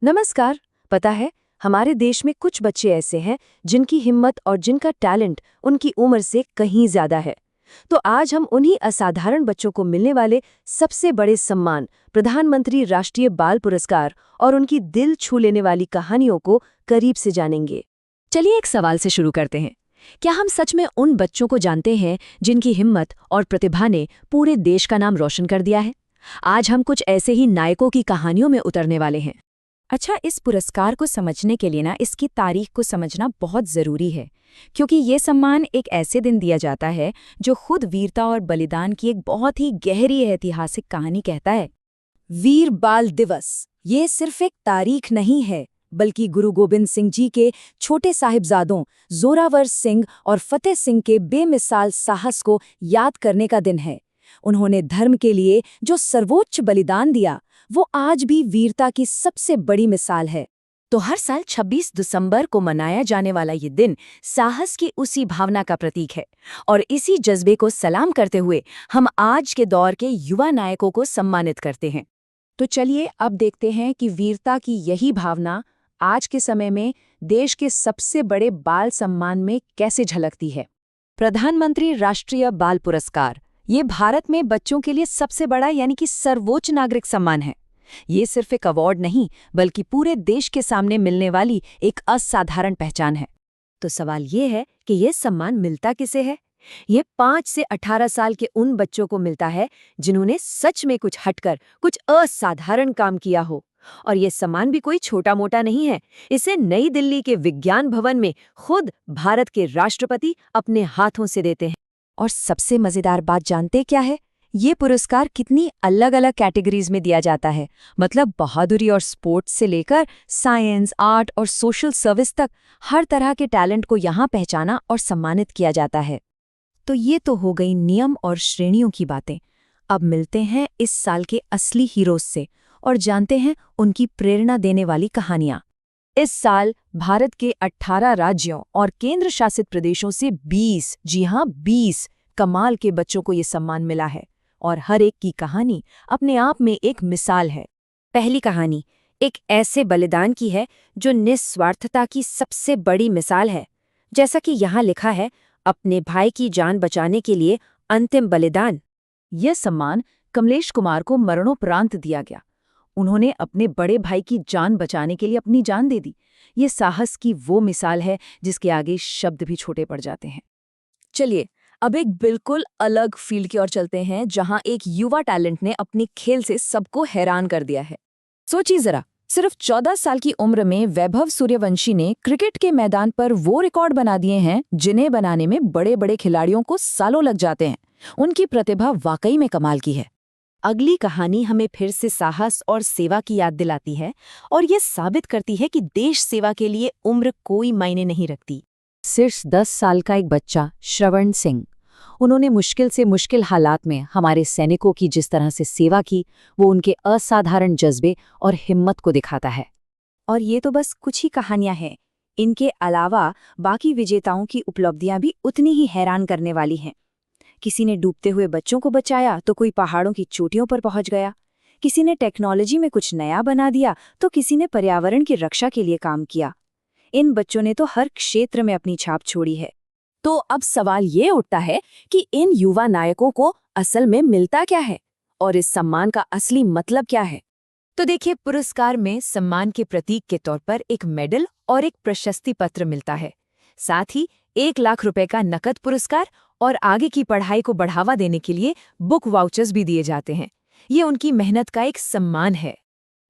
नमस्कार। पता है, हमारे देश में कुछ बच्चे ऐसे हैं जिनकी हिम्मत और जिनका टैलेंट उनकी उम्र से कहीं ज्यादा है। तो आज हम उन्हीं असाधारण बच्चों को मिलने वाले सबसे बड़े सम्मान, प्रधानमंत्री राष्ट्रीय बाल पुरस्कार और उनकी दिल छू लेने वाली कहानियों को करीब से जानेंगे। चलिए एक सवाल से शुरू करते हैं। क्या हम सच में उन बच्चों को जानते हैं जिनकी हिम्मत और प्रतिभा ने पूरे देश का नाम रोशन कर दिया है? आज हम कुछ ऐसे ही नायकों की कहानियों में उतरने वाले हैं। अच्छा, इस पुरस्कार को समझने के लिए इसकी तारीख को समझना बहुत ज़रूरी है, क्योंकि ये सम्मान एक ऐसे दिन दिया जाता है जो खुद वीरता और बलिदान की एक बहुत ही गहरी ऐतिहासिक कहानी कहता है। वीर बाल दिवस ये सिर्फ एक तारीख नहीं है, बल्कि गुरु गोबिंद सिंह जी के छोटे साहिबजादों जोरावर सिंह और फतेह सिंह के बेमिसाल साहस को याद करने का दिन है। उन्होंने धर्म के लिए जो सर्वोच्च बलिदान दिया, वो आज भी वीरता की सबसे बड़ी मिसाल है। तो हर साल 26 दिसंबर को मनाया जाने वाला ये दिन साहस की उसी भावना का प्रतीक है। और इसी जज्बे को सलाम करते हुए हम आज के दौर के युवा नायकों को सम्मानित करते हैं। तो चलिए अब देखते हैं कि वीरता की यही भावना आज के समय में देश के सबसे बड़े बाल सम्मान में कैसे झलकती है। प्रधानमंत्री राष्ट्रीय बाल पुरस्कार ये भारत में बच्चों के लिए सबसे बड़ा यानी कि सर्वोच्च नागरिक सम्मान है। ये सिर्फ एक अवार्ड नहीं, बल्कि पूरे देश के सामने मिलने वाली एक असाधारण पहचान है। तो सवाल ये है कि ये सम्मान मिलता किसे है? ये 5 से 18 साल के उन बच्चों को मिलता है जिन्होंने सच में कुछ हटकर कुछ असाधारण काम किया हो। और ये सम्मान भी कोई छोटा मोटा नहीं है। इसे नई दिल्ली के विज्ञान भवन में खुद भारत के राष्ट्रपति अपने हाथों से देते हैं। और सबसे मजेदार बात जानते क्या है? ये पुरस्कार कितनी अलग अलग कैटेगरीज में दिया जाता है। मतलब बहादुरी और स्पोर्ट्स से लेकर साइंस, आर्ट और सोशल सर्विस तक हर तरह के टैलेंट को यहाँ पहचाना और सम्मानित किया जाता है। तो ये तो हो गई नियम और श्रेणियों की बातें। अब मिलते हैं इस साल के असली हीरोज से और जानते हैं उनकी प्रेरणा देने वाली कहानियां। इस साल भारत के 18 राज्यों और केंद्र शासित प्रदेशों से 20, जी हाँ 20 कमाल के बच्चों को ये सम्मान मिला है। और हर एक की कहानी अपने आप में एक मिसाल है। पहली कहानी एक ऐसे बलिदान की है जो निस्वार्थता की सबसे बड़ी मिसाल है। जैसा कि यहाँ लिखा है, अपने भाई की जान बचाने के लिए अंतिम बलिदान। यह सम्मान कमलेश कुमार को मरणोपरांत दिया गया। उन्होंने अपने बड़े भाई की जान बचाने के लिए अपनी जान दे दी। ये साहस की वो मिसाल है जिसके आगे शब्द भी छोटे पड़ जाते हैं। चलिए अब एक बिल्कुल अलग फील्ड की ओर चलते हैं, जहां एक युवा टैलेंट ने अपने खेल से सबको हैरान कर दिया है। सोचिए जरा, सिर्फ 14 साल की उम्र में वैभव सूर्यवंशी ने क्रिकेट के मैदान पर वो रिकॉर्ड बना दिए हैं जिन्हें बनाने में बड़े बड़े खिलाड़ियों को सालों लग जाते हैं। उनकी प्रतिभा वाकई में कमाल की है। अगली कहानी हमें फिर से साहस और सेवा की याद दिलाती है और ये साबित करती है कि देश सेवा के लिए उम्र कोई मायने नहीं रखती। सिर्फ 10 साल का एक बच्चा श्रवण सिंह, उन्होंने मुश्किल से मुश्किल हालात में हमारे सैनिकों की जिस तरह से सेवा की, वो उनके असाधारण जज्बे और हिम्मत को दिखाता है। और ये तो बस कुछ ही कहानियां हैं। इनके अलावा बाकी विजेताओं की उपलब्धियां भी उतनी ही हैरान करने वाली हैं। किसी ने डूबते हुए बच्चों को बचाया तो कोई पहाड़ों की चोटियों पर पहुंच गया। किसी ने टेक्नोलॉजी में कुछ नया बना दिया तो किसी ने पर्यावरण की रक्षा के लिए काम किया। इन बच्चों ने तो हर क्षेत्र में अपनी छाप छोड़ी है। तो अब सवाल ये उठता है कि इन युवा नायकों को असल में मिलता क्या है और इस सम्मान का असली मतलब क्या है? तो देखिए, पुरस्कार में सम्मान के प्रतीक के तौर पर एक मेडल और एक प्रशस्ति पत्र मिलता है। साथ ही 1 लाख रुपए का नकद पुरस्कार और आगे की पढ़ाई को बढ़ावा देने के लिए बुक वाउचर्स भी दिए जाते हैं। ये उनकी मेहनत का एक सम्मान है।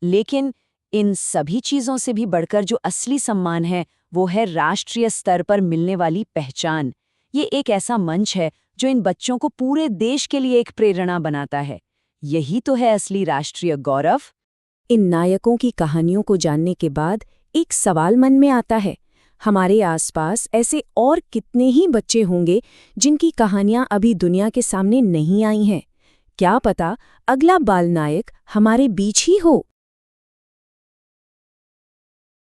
लेकिन इन सभी चीजों से भी बढ़कर जो असली सम्मान है, वो है राष्ट्रीय स्तर पर मिलने वाली पहचान। ये एक ऐसा मंच है जो इन बच्चों को पूरे देश के लिए एक प्रेरणा बनाता है। यही तो है असली राष्ट्रीय गौरव। इन नायकों की कहानियों को जानने के बाद एक सवाल मन में आता है, हमारे आसपास ऐसे और कितने ही बच्चे होंगे जिनकी कहानियां अभी दुनिया के सामने नहीं आई हैं। क्या पता अगला बाल नायक हमारे बीच ही हो।